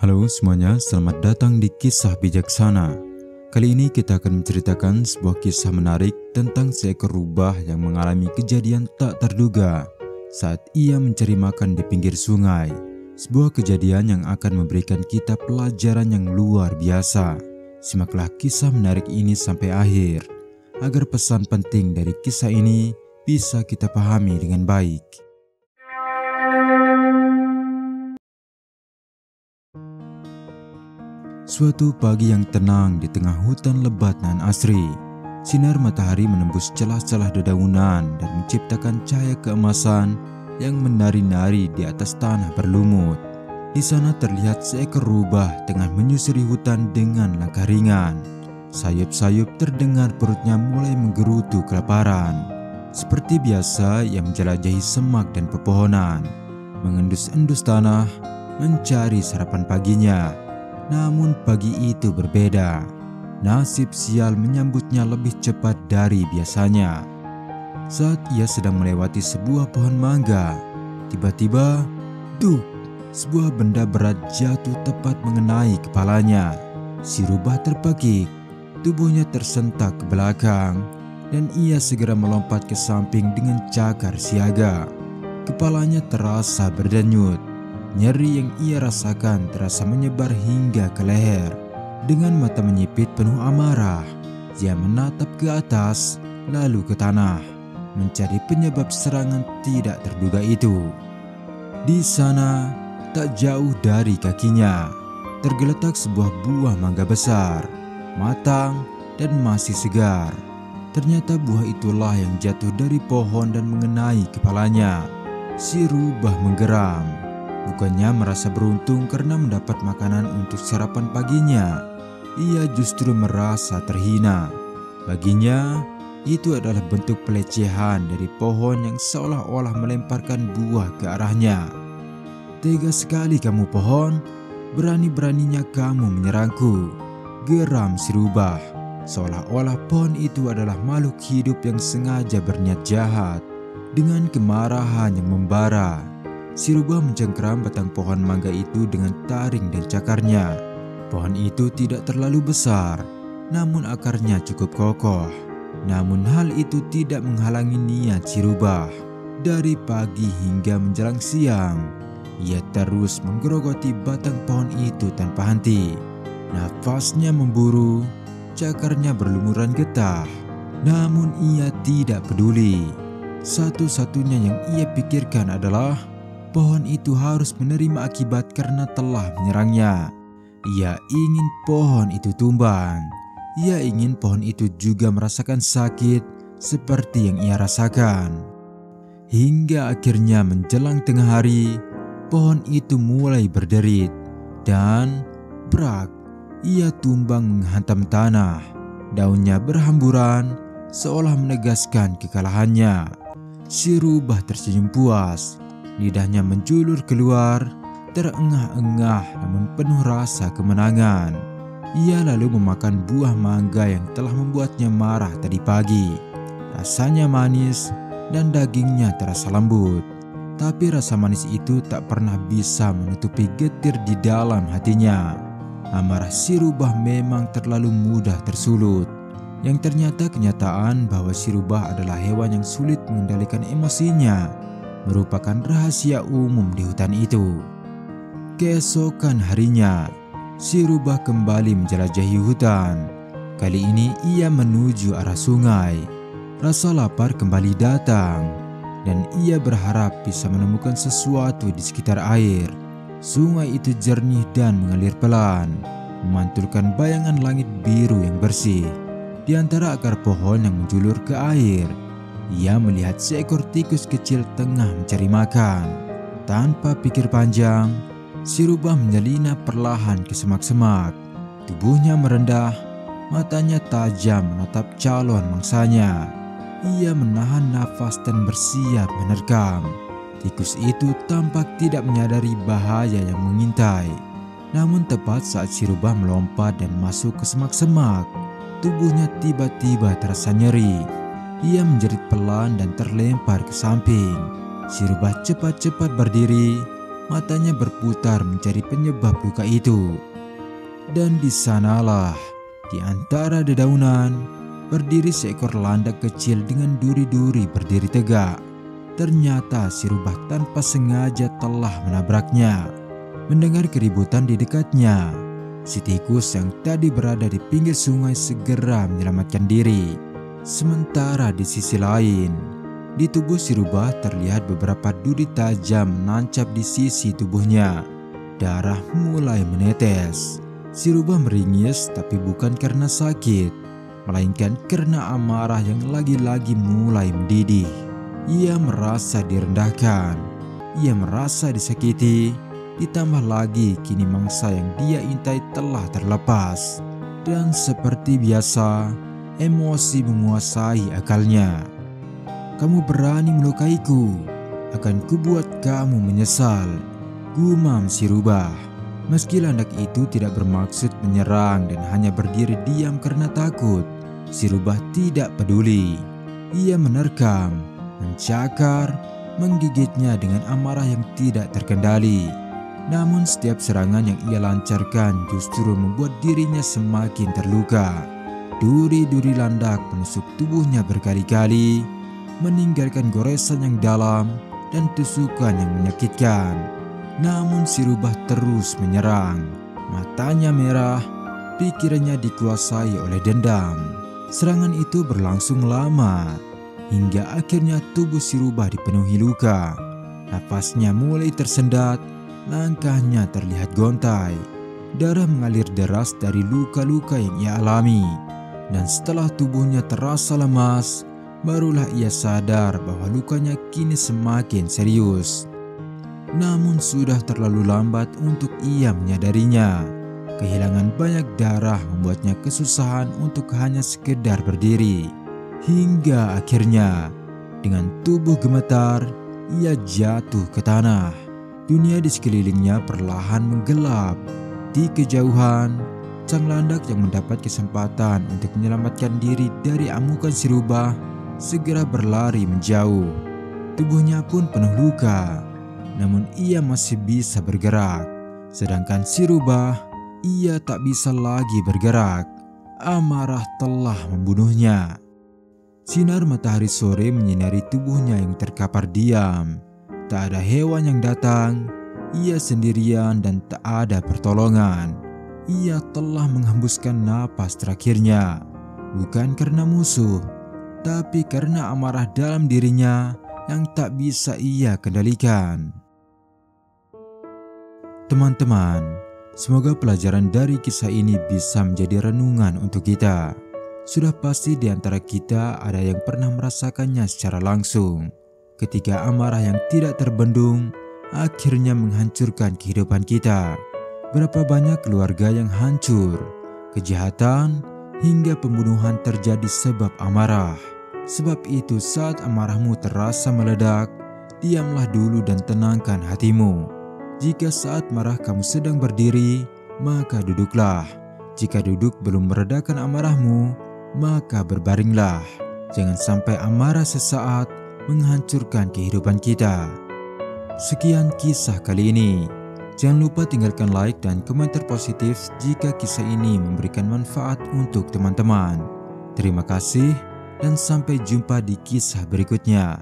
Halo semuanya, selamat datang di Kisah Bijaksana. Kali ini kita akan menceritakan sebuah kisah menarik tentang seekor rubah yang mengalami kejadian tak terduga saat ia mencari makan di pinggir sungai. Sebuah kejadian yang akan memberikan kita pelajaran yang luar biasa. Simaklah kisah menarik ini sampai akhir, agar pesan penting dari kisah ini bisa kita pahami dengan baik. Suatu pagi yang tenang di tengah hutan lebat nan asri, sinar matahari menembus celah-celah dedaunan dan menciptakan cahaya keemasan yang menari-nari di atas tanah berlumut. Di sana terlihat seekor rubah tengah menyusuri hutan dengan langkah ringan. Sayup-sayup terdengar perutnya mulai menggerutu kelaparan. Seperti biasa ia menjelajahi semak dan pepohonan, mengendus-endus tanah, mencari sarapan paginya. Namun pagi itu berbeda. Nasib sial menyambutnya lebih cepat dari biasanya. Saat ia sedang melewati sebuah pohon mangga, tiba-tiba, duk, sebuah benda berat jatuh tepat mengenai kepalanya. Si rubah terpekik, tubuhnya tersentak ke belakang, dan ia segera melompat ke samping dengan cakar siaga. Kepalanya terasa berdenyut. Nyeri yang ia rasakan terasa menyebar hingga ke leher. Dengan mata menyipit penuh amarah, ia menatap ke atas lalu ke tanah, mencari penyebab serangan tidak terduga itu. Di sana, tak jauh dari kakinya, tergeletak sebuah buah mangga besar, matang dan masih segar. Ternyata buah itulah yang jatuh dari pohon dan mengenai kepalanya. Si rubah menggeram. Bukannya merasa beruntung karena mendapat makanan untuk sarapan paginya, ia justru merasa terhina. Baginya, itu adalah bentuk pelecehan dari pohon yang seolah-olah melemparkan buah ke arahnya. "Tega sekali kamu pohon, berani-beraninya kamu menyerangku," geram si rubah, seolah-olah pohon itu adalah makhluk hidup yang sengaja berniat jahat. Dengan kemarahan yang membara, si rubah mencengkeram batang pohon mangga itu dengan taring dan cakarnya. Pohon itu tidak terlalu besar, namun akarnya cukup kokoh. Namun hal itu tidak menghalangi niat si rubah. Dari pagi hingga menjelang siang, ia terus menggerogoti batang pohon itu tanpa henti. Nafasnya memburu, cakarnya berlumuran getah. Namun ia tidak peduli. Satu-satunya yang ia pikirkan adalah pohon itu harus menerima akibat karena telah menyerangnya. Ia ingin pohon itu tumbang. Ia ingin pohon itu juga merasakan sakit seperti yang ia rasakan. Hingga akhirnya menjelang tengah hari, pohon itu mulai berderit. Dan brak, ia tumbang menghantam tanah. Daunnya berhamburan seolah menegaskan kekalahannya. Si rubah tersenyum puas. Lidahnya menjulur keluar, terengah-engah namun penuh rasa kemenangan. Ia lalu memakan buah mangga yang telah membuatnya marah tadi pagi. Rasanya manis dan dagingnya terasa lembut. Tapi rasa manis itu tak pernah bisa menutupi getir di dalam hatinya. Amarah si rubah memang terlalu mudah tersulut. Yang ternyata kenyataan bahwa si rubah adalah hewan yang sulit mengendalikan emosinya merupakan rahasia umum di hutan itu. Keesokan harinya, si rubah kembali menjelajahi hutan. Kali ini ia menuju arah sungai. Rasa lapar kembali datang, dan ia berharap bisa menemukan sesuatu di sekitar air. Sungai itu jernih dan mengalir pelan, memantulkan bayangan langit biru yang bersih. Di antara akar pohon yang menjulur ke air, ia melihat seekor tikus kecil tengah mencari makan. Tanpa pikir panjang, si rubah menyelinap perlahan ke semak-semak. Tubuhnya merendah, matanya tajam menatap calon mangsanya. Ia menahan nafas dan bersiap menerkam. Tikus itu tampak tidak menyadari bahaya yang mengintai. Namun tepat saat si rubah melompat dan masuk ke semak-semak, tubuhnya tiba-tiba terasa nyeri. Ia menjerit pelan dan terlempar ke samping. Si rubah cepat-cepat berdiri, matanya berputar mencari penyebab luka itu. Dan di sanalah, di antara dedaunan, berdiri seekor landak kecil dengan duri-duri berdiri tegak. Ternyata si rubah tanpa sengaja telah menabraknya. Mendengar keributan di dekatnya, si tikus yang tadi berada di pinggir sungai segera menyelamatkan diri. Sementara di sisi lain, di tubuh si rubah terlihat beberapa duri tajam menancap di sisi tubuhnya. Darah mulai menetes. Si rubah meringis, tapi bukan karena sakit, melainkan karena amarah yang lagi-lagi mulai mendidih. Ia merasa direndahkan, ia merasa disakiti, ditambah lagi kini mangsa yang dia intai telah terlepas. Dan seperti biasa, emosi menguasai akalnya. "Kamu berani melukaiku, akan kubuat kamu menyesal," gumam si rubah. Meski landak itu tidak bermaksud menyerang dan hanya berdiri diam karena takut, si rubah tidak peduli. Ia menerkam, mencakar, menggigitnya dengan amarah yang tidak terkendali. Namun setiap serangan yang ia lancarkan justru membuat dirinya semakin terluka. Duri-duri landak menusuk tubuhnya berkali-kali, meninggalkan goresan yang dalam dan tusukan yang menyakitkan. Namun si rubah terus menyerang. Matanya merah, pikirannya dikuasai oleh dendam. Serangan itu berlangsung lama, hingga akhirnya tubuh si rubah dipenuhi luka. Napasnya mulai tersendat, langkahnya terlihat gontai. Darah mengalir deras dari luka-luka yang ia alami. Dan setelah tubuhnya terasa lemas, barulah ia sadar bahwa lukanya kini semakin serius. Namun sudah terlalu lambat untuk ia menyadarinya. Kehilangan banyak darah membuatnya kesusahan untuk hanya sekedar berdiri. Hingga akhirnya, dengan tubuh gemetar, ia jatuh ke tanah. Dunia di sekelilingnya perlahan menggelap. Di kejauhan, sang landak yang mendapat kesempatan untuk menyelamatkan diri dari amukan si rubah segera berlari menjauh. Tubuhnya pun penuh luka, namun ia masih bisa bergerak. Sedangkan si rubah, ia tak bisa lagi bergerak. Amarah telah membunuhnya. Sinar matahari sore menyinari tubuhnya yang terkapar diam. Tak ada hewan yang datang. Ia sendirian dan tak ada pertolongan. Ia telah menghembuskan napas terakhirnya, bukan karena musuh, tapi karena amarah dalam dirinya yang tak bisa ia kendalikan. Teman-teman, semoga pelajaran dari kisah ini bisa menjadi renungan untuk kita. Sudah pasti di antara kita ada yang pernah merasakannya secara langsung, ketika amarah yang tidak terbendung akhirnya menghancurkan kehidupan kita. Berapa banyak keluarga yang hancur, kejahatan, hingga pembunuhan terjadi sebab amarah. Sebab itu saat amarahmu terasa meledak, diamlah dulu dan tenangkan hatimu. Jika saat marah kamu sedang berdiri, maka duduklah. Jika duduk belum meredakan amarahmu, maka berbaringlah. Jangan sampai amarah sesaat menghancurkan kehidupan kita. Sekian kisah kali ini. Jangan lupa tinggalkan like dan komentar positif jika kisah ini memberikan manfaat untuk teman-teman. Terima kasih dan sampai jumpa di kisah berikutnya.